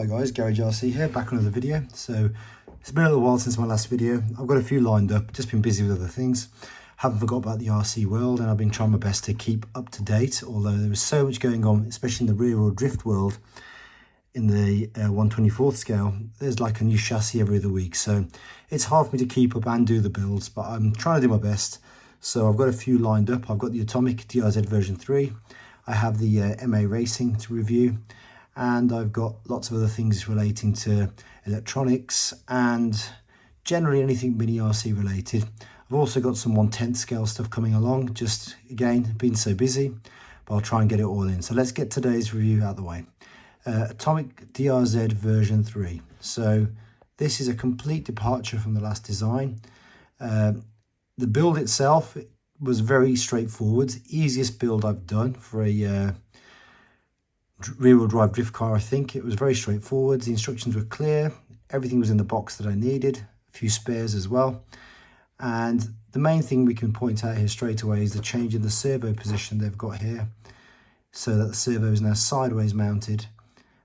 Hi guys, Garage RC here, back on another video. So it's been a little while since my last video. I've got a few lined up, just been busy with other things. Haven't forgot about the RC world, and I've been trying my best to keep up to date, although there was so much going on, especially in the rear wheel drift world. In the 1/24th scale, there's like a new chassis every other week, so it's hard for me to keep up and do the builds, but I'm trying to do my best. So I've got a few lined up. I've got the Atomic DRZ version 3. I have the MA Racing to review, and I've got lots of other things relating to electronics and generally anything mini RC related. I've also got some 1/10 scale stuff coming along, just again been so busy, but I'll try and get it all in. So let's get today's review out of the way. Atomic DRZ version 3. So this is a complete departure from the last design. The build itself was very straightforward, easiest build I've done for a rear-wheel drive drift car. I think it was very straightforward. The instructions were clear, everything was in the box that I needed, a few spares as well. And the main thing we can point out here straight away is the change in the servo position they've got here, so that the servo is now sideways mounted,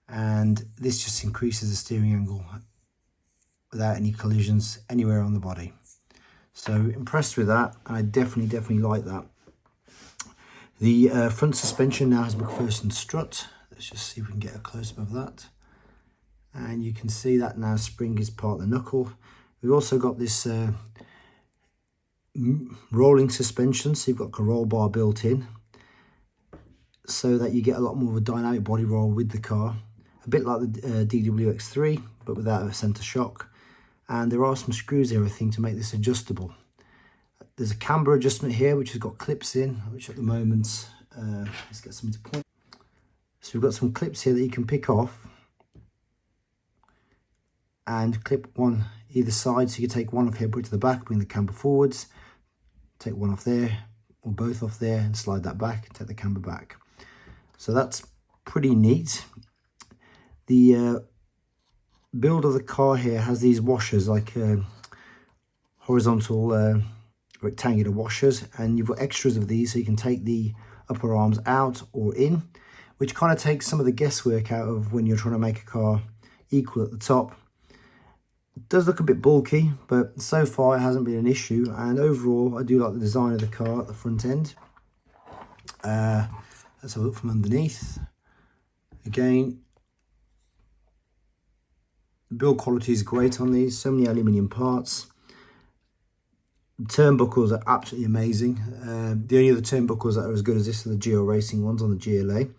and this just increases the steering angle without any collisions anywhere on the body. So impressed with that, and I definitely like that. The front suspension now has McPherson strut. Let's just see if we can get a close-up of that. And you can see that now spring is part of the knuckle. We've also got this rolling suspension, so you've got a roll bar built in, so that you get a lot more of a dynamic body roll with the car. A bit like the DWX3, but without a centre shock. And there are some screws here, I think, to make this adjustable. There's a camber adjustment here, which has got clips in, which at the moment, let's get something to point. So we've got some clips here that you can pick off and clip one either side. So you can take one off here, put it to the back, bring the camber forwards, take one off there, or both off there, and slide that back, take the camber back. So that's pretty neat. The build of the car here has these washers, like horizontal rectangular washers, and you've got extras of these, so you can take the upper arms out or in, which kind of takes some of the guesswork out of when you're trying to make a car equal at the top. It does look a bit bulky, but so far it hasn't been an issue, and overall I do like the design of the car at the front end. Let's have a look from underneath. Again, the build quality is great on these, so many aluminium parts. The turnbuckles are absolutely amazing. The only other turnbuckles that are as good as this are the Geo Racing ones on the GLA.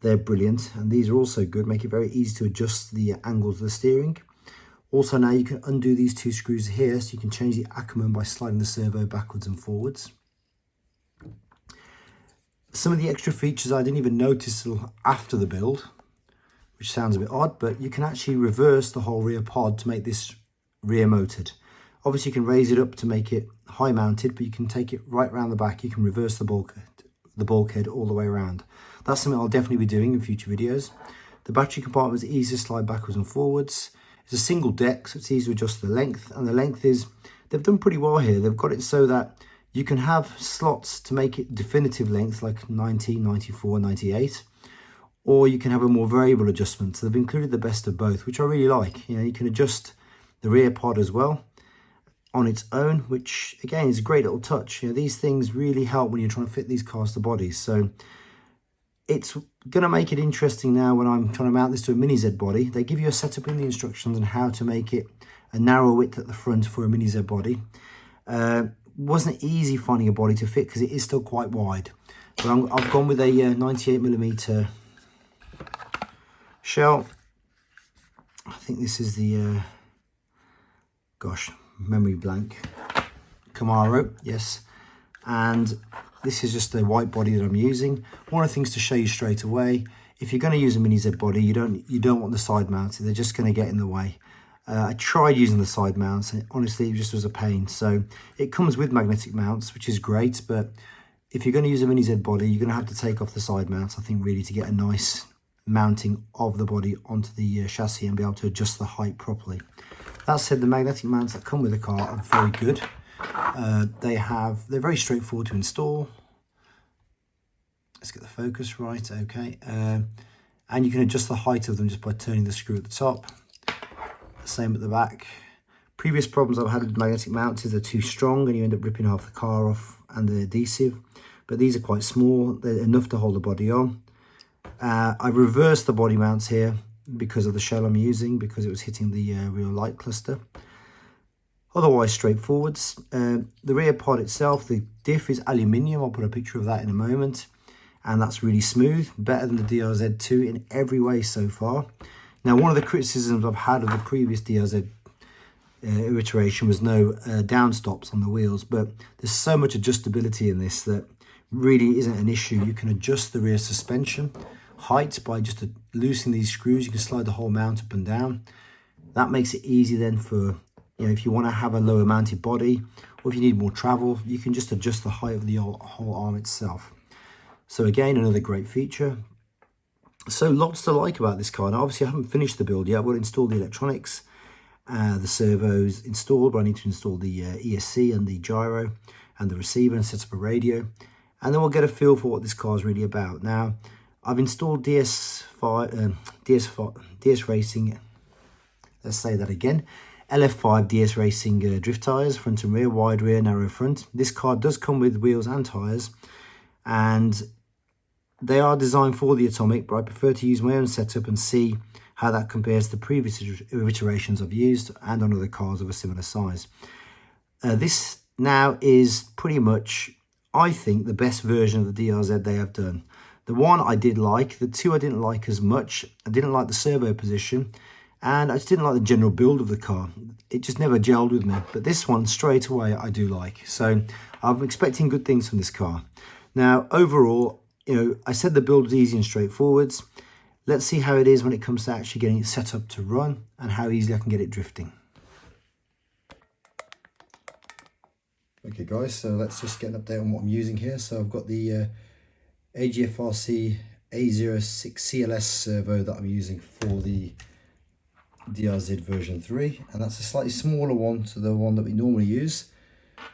They're brilliant, and these are also good, make it very easy to adjust the angles of the steering. Also now you can undo these two screws here, so you can change the Ackerman by sliding the servo backwards and forwards. Some of the extra features I didn't even notice till after the build, which sounds a bit odd, but you can actually reverse the whole rear pod to make this rear mounted. Obviously you can raise it up to make it high mounted, but you can take it right around the back. You can reverse the bulkhead all the way around. That's something I'll definitely be doing in future videos. The battery compartment is easy to slide backwards and forwards. It's a single deck, so it's easy to adjust the length, and the length is, they've done pretty well here. They've got it so that you can have slots to make it definitive length, like 90, 94, 98. Or you can have a more variable adjustment. So they've included the best of both, which I really like. You know, you can adjust the rear pod as well on its own, which again is a great little touch. You know, these things really help when you're trying to fit these cars to bodies. So it's going to make it interesting now when I'm trying to mount this to a Mini Z body. They give you a setup in the instructions on how to make it a narrow width at the front for a Mini Z body. Wasn't easy finding a body to fit because it is still quite wide. But I've gone with a 98mm shell. I think this is the gosh, memory blank, Camaro, yes. And this is just the white body that I'm using. One of the things to show you straight away, if you're going to use a Mini Z body, you don't want the side mounts. They're just going to get in the way. I tried using the side mounts, and honestly it just was a pain. So it comes with magnetic mounts, which is great, but if you're going to use a Mini Z body, you're going to have to take off the side mounts, I think, really, to get a nice mounting of the body onto the chassis and be able to adjust the height properly. That said, the magnetic mounts that come with the car are very good. They're very straightforward to install. Let's get the focus right, okay. and you can adjust the height of them just by turning the screw at the top. Same at the back. Previous problems I've had with magnetic mounts is they're too strong and you end up ripping half the car off and the adhesive, but these are quite small, they're enough to hold the body on. I've reversed the body mounts here because of the shell I'm using, because it was hitting the rear light cluster. Otherwise straightforwards. The rear pod itself, the diff is aluminium, I'll put a picture of that in a moment, and that's really smooth, better than the DRZ2 in every way so far. Now, one of the criticisms I've had of the previous DRZ iteration was no down stops on the wheels, but there's so much adjustability in this that really isn't an issue. You can adjust the rear suspension height by just loosening these screws. You can slide the whole mount up and down. That makes it easy then for, you know, if you want to have a lower mounted body, or if you need more travel, you can just adjust the height of the whole arm itself. So again, another great feature. So lots to like about this car. Now obviously I haven't finished the build yet. We'll install the electronics, the servos installed, but I need to install the ESC and the gyro and the receiver and set up a radio, and then we'll get a feel for what this car is really about. Now I've installed DS Racing, let's say that again, LF5 DS Racing drift tyres, front and rear, wide rear, narrow front. This car does come with wheels and tyres, and they are designed for the Atomic, but I prefer to use my own setup and see how that compares to previous iterations I've used and on other cars of a similar size. This now is pretty much, I think, the best version of the DRZ they have done. The one I did like, the two I didn't like as much. I didn't like the servo position, and I just didn't like the general build of the car. It just never gelled with me, but this one straight away I do like. So I'm expecting good things from this car. Now overall, you know, I said the build was easy and straightforward. Let's see how it is when it comes to actually getting it set up to run and how easily I can get it drifting. Okay guys, so let's just get an update on what I'm using here. So I've got the AGFRC A06 CLS servo that I'm using for the DRZ version 3, and that's a slightly smaller one to the one that we normally use,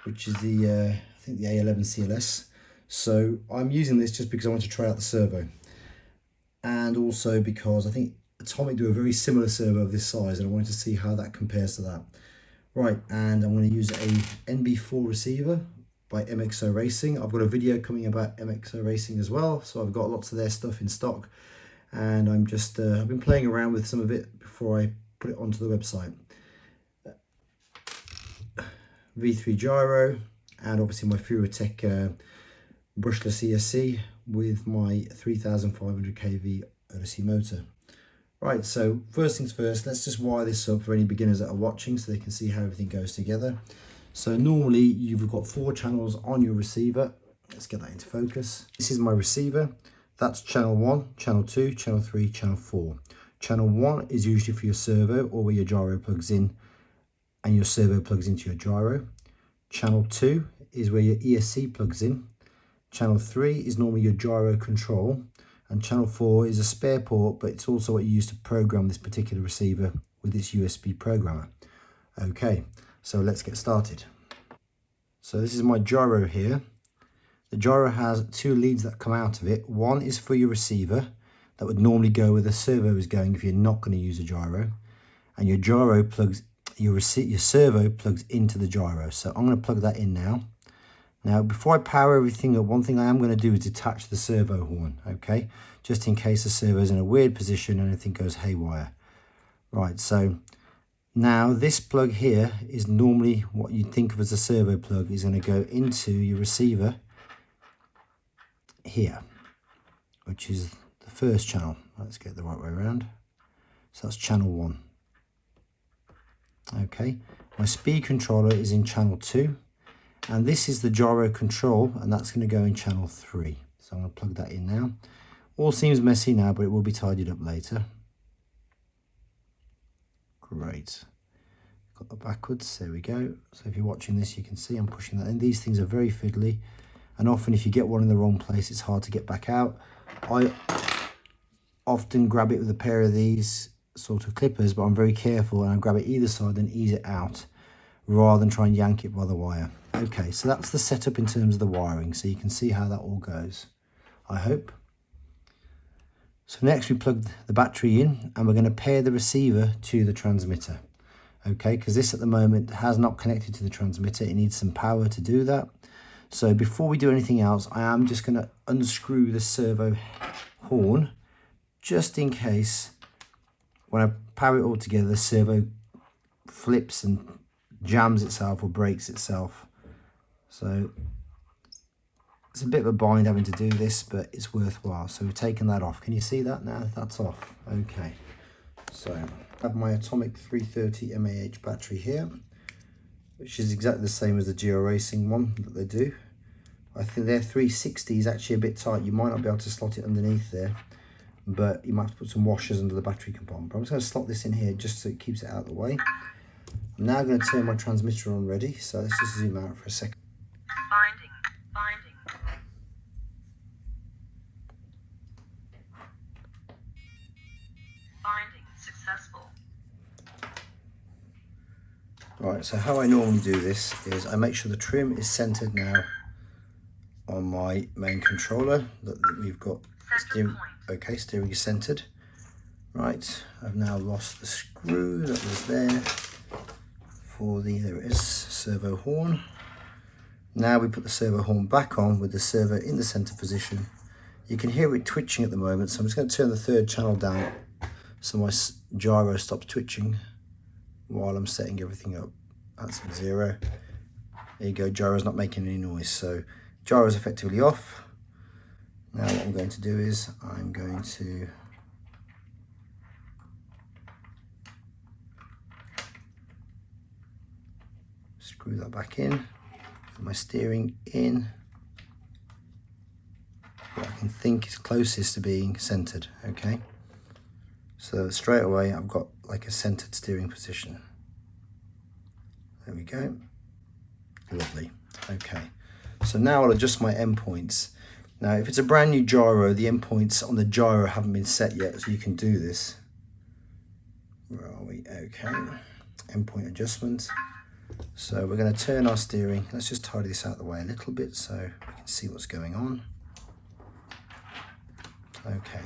which is the I think the A11 CLS. So I'm using this just because I want to try out the servo, and also because I think Atomic do a very similar servo of this size, and I wanted to see how that compares to that. Right, and I'm going to use a NB4 receiver by MXO Racing. I've got a video coming about MXO Racing as well, so I've got lots of their stuff in stock, and I'm just I've been playing around with some of it before I put it onto the website. V3 gyro, and obviously my Furatech brushless ESC with my 3500 kV Odyssey motor. Right, so first things first, let's just wire this up for any beginners that are watching so they can see how everything goes together. So normally you've got 4 channels on your receiver. Let's get that into focus. This is my receiver. That's channel 1, channel 2, channel 3, channel 4. Channel 1 is usually for your servo, or where your gyro plugs in and your servo plugs into your gyro. Channel 2 is where your ESC plugs in. Channel 3 is normally your gyro control, and channel 4 is a spare port, but it's also what you use to program this particular receiver with its USB programmer. Okay, so let's get started. So this is my gyro here. The gyro has 2 leads that come out of it. One is for your receiver, that would normally go where the servo is going if you're not going to use a gyro, and your gyro plugs, your servo plugs into the gyro. So I'm going to plug that in now. Now, before I power everything up, one thing I am going to do is detach the servo horn, okay? Just in case the servo is in a weird position and anything goes haywire. Right, so now this plug here is normally what you'd think of as a servo plug, is going to go into your receiver here, which is the first channel. Let's get the right way around. So that's channel 1. Okay, my speed controller is in channel 2. And this is the gyro control, and that's going to go in channel 3. So I'm going to plug that in now. All seems messy now, but it will be tidied up later. Great. Got that backwards, there we go. So if you're watching this, you can see I'm pushing that in. These things are very fiddly, and often if you get one in the wrong place, it's hard to get back out. I often grab it with a pair of these sort of clippers, but I'm very careful, and I grab it either side and ease it out, rather than try and yank it by the wire. Okay, so that's the setup in terms of the wiring, so you can see how that all goes, I hope. So next we plug the battery in and we're going to pair the receiver to the transmitter. Okay, because this at the moment has not connected to the transmitter. It needs some power to do that. So before we do anything else, I am just going to unscrew the servo horn just in case when I power it all together, the servo flips and jams itself or breaks itself. So it's a bit of a bind having to do this, but it's worthwhile. So we've taken that off. Can you see that now? That's off. Okay. So I have my Atomic 330 mAh battery here, which is exactly the same as the Geo Racing one that they do. I think their 360 is actually a bit tight. You might not be able to slot it underneath there, but you might have to put some washers under the battery compartment. But I'm just going to slot this in here just so it keeps it out of the way. I'm now going to turn my transmitter on ready. So let's just zoom out for a second. Binding successful. Right, so how I normally do this is I make sure the trim is centered now on my main controller that we've got steering. Okay, steering is centered. Right, I've now lost the screw that was there for the, there it is, servo horn. Now we put the servo horn back on with the servo in the center position. You can hear it twitching at the moment, so I'm just going to turn the third channel down so my gyro stops twitching while I'm setting everything up. That's 0. There you go, gyro's not making any noise, so gyro's effectively off. Now what I'm going to do is I'm going to screw that back in, put my steering in, what I can think is closest to being centered. Okay, so straight away I've got like a centered steering position. There we go, lovely. Okay, so now I'll adjust my endpoints. Now if it's a brand new gyro, the endpoints on the gyro haven't been set yet, so you can do this. Where are we? Okay, endpoint adjustment. So we're going to turn our steering. Let's just tidy this out of the way a little bit so we can see what's going on. Okay.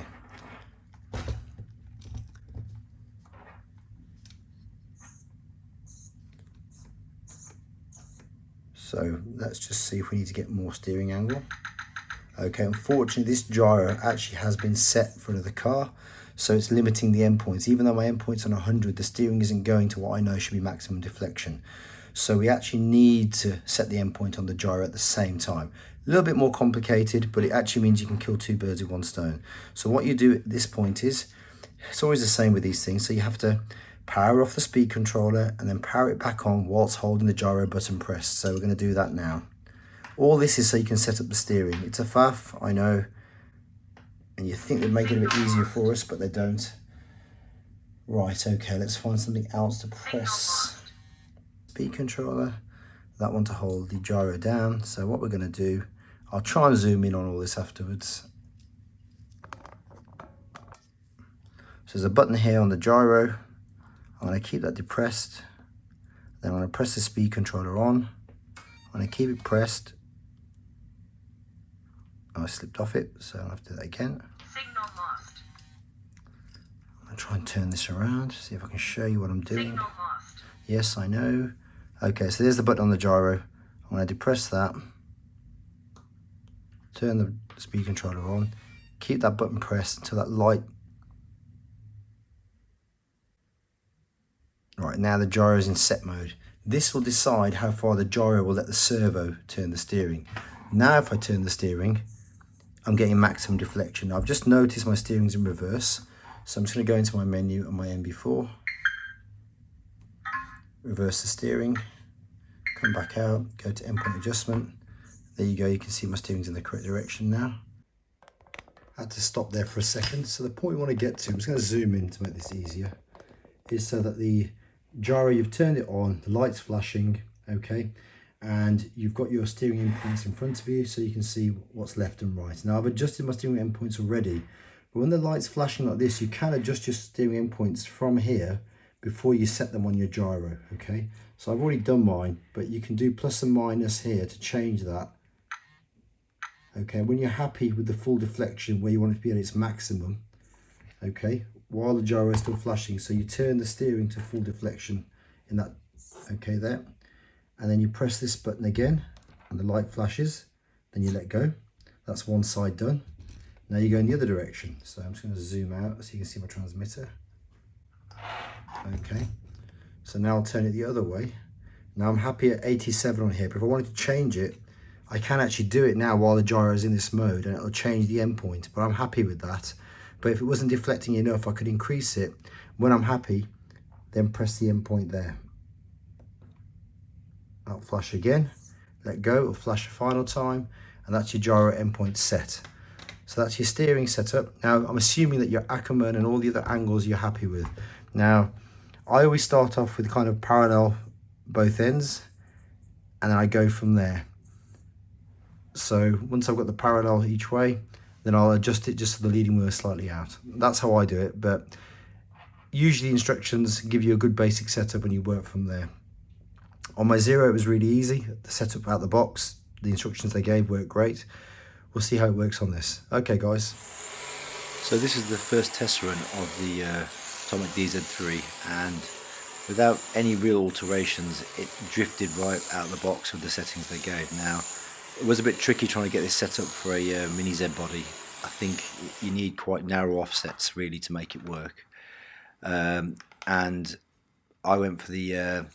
So let's just see if we need to get more steering angle. Okay, unfortunately this gyro actually has been set for another car, so it's limiting the endpoints. Even though my endpoint's on 100, the steering isn't going to what I know should be maximum deflection. So we actually need to set the endpoint on the gyro at the same time. A little bit more complicated, but it actually means you can kill 2 birds with 1 stone. So what you do at this point is, it's always the same with these things, so you have to power off the speed controller and then power it back on whilst holding the gyro button pressed. So we're going to do that now. All this is so you can set up the steering. It's a faff, I know, and you think they'd make it a bit easier for us, but they don't. Right, okay, let's find something else to press. Speed controller, that one to hold the gyro down. So what we're going to do, I'll try and zoom in on all this afterwards. So there's a button here on the gyro. I'm going to keep that depressed. Then I'm going to press the speed controller on. I'm going to keep it pressed. I slipped off it, so I'll have to do that again. Signal lost. I'm going to try and turn this around, see if I can show you what I'm doing. Signal lost. Yes, I know. Okay, so there's the button on the gyro. I'm going to depress that. Turn the speed controller on. Keep that button pressed until that light. Right, now the gyro is in set mode. This will decide how far the gyro will let the servo turn the steering. Now if I turn the steering, I'm getting maximum deflection. I've just noticed my steering's in reverse. So I'm just going to go into my menu on my MB4. Reverse the steering. Come back out, go to endpoint adjustment. There you go, you can see my steering's in the correct direction now. I had to stop there for a second. So the point we want to get to, I'm just going to zoom in to make this easier, is so that the gyro, you've turned it on, the light's flashing, okay, and you've got your steering endpoints in front of you so you can see what's left and right. Now I've adjusted my steering endpoints already, but when the light's flashing like this, you can adjust your steering endpoints from here before you set them on your gyro, okay? So I've already done mine, but you can do plus and minus here to change that. Okay, when you're happy with the full deflection where you want it to be at its maximum, okay, while the gyro is still flashing. So you turn the steering to full deflection in that, okay, there. And then you press this button again and the light flashes, then you let go. That's one side done. Now you go in the other direction. So I'm just going to zoom out so you can see my transmitter. Okay, so now I'll turn it the other way. Now I'm happy at 87 on here, but if I wanted to change it, I can actually do it now while the gyro is in this mode and it'll change the endpoint, but I'm happy with that. But if it wasn't deflecting enough, I could increase it. When I'm happy, then press the endpoint there. That'll flash again, let go, it'll flash a final time, and that's your gyro endpoint set. So that's your steering setup. Now I'm assuming that your Ackerman and all the other angles you're happy with. Now I always start off with kind of parallel both ends, and then I go from there. So once I've got the parallel each way, then I'll adjust it just so the leading wheel is slightly out. That's how I do it, but usually instructions give you a good basic setup and you work from there. On my Zero, it was really easy. The setup out the box, the instructions they gave worked great. We'll see how it works on this. Okay, guys. So this is the first test run of the Atomic DRZ3, and without any real alterations, it drifted right out of the box with the settings they gave. Now, it was a bit tricky trying to get this set up for a mini Z body. I think you need quite narrow offsets really to make it work. And I went for the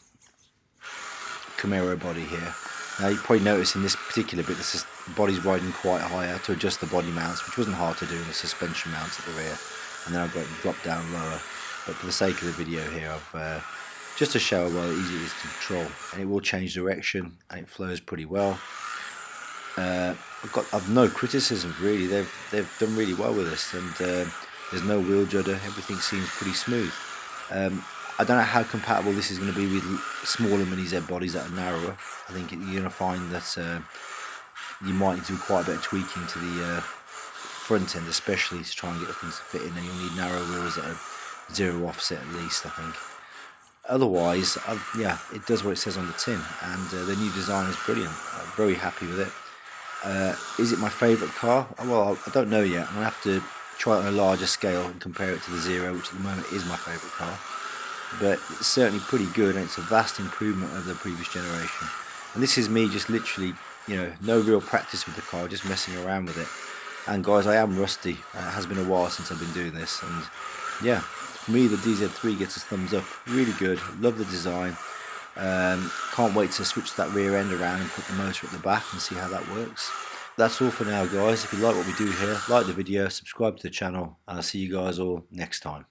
Camaro body here. Now you probably notice in this particular bit, the body's riding quite higher to adjust the body mounts, which wasn't hard to do in the suspension mounts at the rear. And then I've got it dropped down lower. But for the sake of the video here, I've just to show how easy it is to control, and it will change direction and it flows pretty well. I've no criticism really. They've done really well with this, and there's no wheel judder. Everything seems pretty smooth. I don't know how compatible this is going to be with smaller mini Z bodies that are narrower. I think you're going to find that you might need to do quite a bit of tweaking to the front end, especially to try and get the things to fit in, and you'll need narrow wheels that are zero offset at least, I think. Otherwise, yeah, it does what it says on the tin, and the new design is brilliant. I'm very happy with it. Is it my favourite car? Well, I don't know yet. I'm going to have to try it on a larger scale and compare it to the Zero, which at the moment is my favourite car. But it's certainly pretty good, and it's a vast improvement over the previous generation. And this is me just literally, no real practice with the car, just messing around with it. And guys, I am rusty. It has been a while since I've been doing this, and yeah, for me the DRZ3 gets a thumbs up. Really good. Love the design. Can't wait to switch that rear end around and put the motor at the back and see how that works. That's all for now, guys. If you like what we do here, like the video, subscribe to the channel, and I'll see you guys all next time.